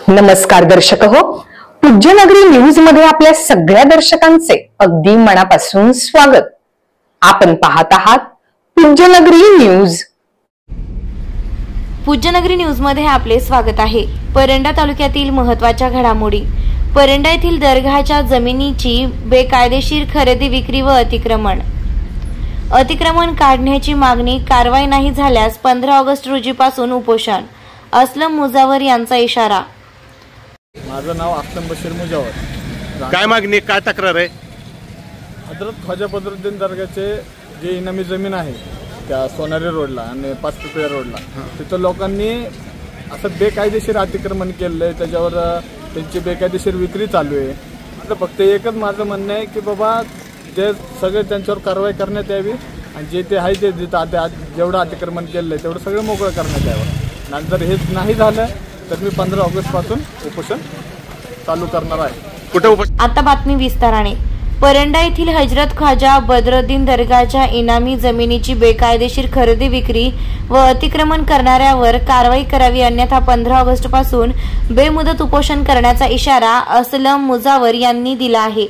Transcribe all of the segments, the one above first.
नमस्कार दर्शक हो, पूज्यनगरी न्यूज मध्ये आपल्या सगळ्या दर्शकांचे अगदी मनापासून स्वागत। आपण पाहत आहात पूज्यनगरी न्यूज। पूज्यनगरी न्यूज मध्ये आपले स्वागत आहे। परंडा तालुक्यातील महत्त्वाच्या घडामोडी। परंडा येथील दरगाहच्या जमिनीची बेकायदेशीर खरेदी विक्री व अतिक्रमण काढण्याची मागणी, कारवाई नाही झाल्यास 15 ऑगस्ट रोजीपासून उपोषण। असलम मुजावर यांचा इशारा। माझं नाव असलम बशीर मुजावर। काय मागणी, काय तक्रार आहे? हजरत ख्वाजा बद्रुद्दीन दर्गाचे जे इनामी जमीन आहे त्या सोनारी रोडला आणि पाचपिपळ्या रोडला, तिथं लोकांनी असं बेकायदेशीर अतिक्रमण केलं आहे। त्याच्यावर त्यांची बेकायदेशीर विक्री चालू आहे। आता फक्त एकच माझं म्हणणं आहे की बाबा जे सगळे त्यांच्यावर कारवाई करण्यात यावी आणि जे ते आहे ते जेवढं अतिक्रमण केलं आहे तेवढं सगळं मोकळं करण्यात यावं। नंतर हे नाही झालं तर मी 15 ऑगस्ट पासून उपोषण चालू करणार आहे। कुठे उपोषण? आता बातमी विस्ताराने। परंडा येथील हजरत ख्वाजा बद्रुद्दीन दर्गाच्या इनामी जमिनीची बेकायदेशीर खरेदी विक्री व अतिक्रमण करणाऱ्यावर कारवाई करावी, अन्यथा 15 ऑगस्ट पासून बेमुदत उपोषण करण्याचा इशारा असलम मुजावर यांनी दिला आहे।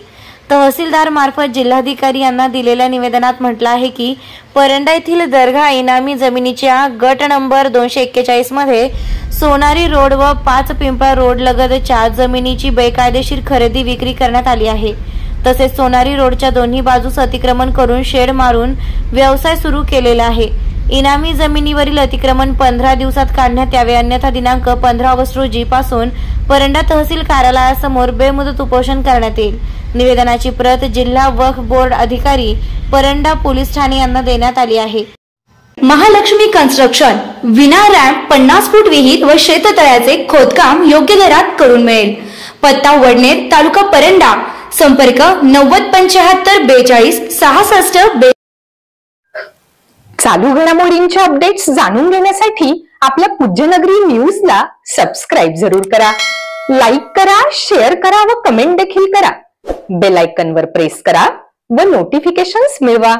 तहसीलदार मार्फत जिल्हाधिकारी यांना दिलेल्या निवेदनात म्हटलं आहे की परंडा येथील दर्गा इनामी जमिनीच्या गट नंबर 241 मध्ये सोनारी रोड व पाचपिंपळा रोड लगतच्या जमिनीची बेकायदेशीर खरेदी विक्री करण्यात आली आहे। तसेच सोनारी रोडच्या दोन्ही बाजूस अतिक्रमण करून शेड मारून व्यवसाय सुरू केलेला आहे। इनामी जमिनीवरील अतिक्रमण 15 दिवसात काढण्यात यावे, अन्यथा दिनांक 15 ऑगस्ट रोजी पासून परंडा तहसील कार्यालयासमोर बेमुदत उपोषण करण्यात येईल। निवेदनाची प्रत जिल्हा वक्फ बोर्ड अधिकारी परंडा पोलीस ठाणे यांना देण्यात आली आहे। महालक्ष्मी कन्स्ट्रक्शन विना रॅम्प 50 फूट विहीर व शेततळ्याचे खोदकाम योग्य दरात करून मिळेल। पत्ता वडनेर, तालुका परंडा। संपर्क 907542 चालू घडामोडींचे अपडेट्स जाणून घेण्यासाठी आपल्या पूज्यनगरी न्यूजला सबस्क्राइब जरूर करा, लाईक करा, शेअर करा व कमेंट देखील करा। बेल आयकॉनवर प्रेस करा व नोटिफिकेशन्स मिळवा।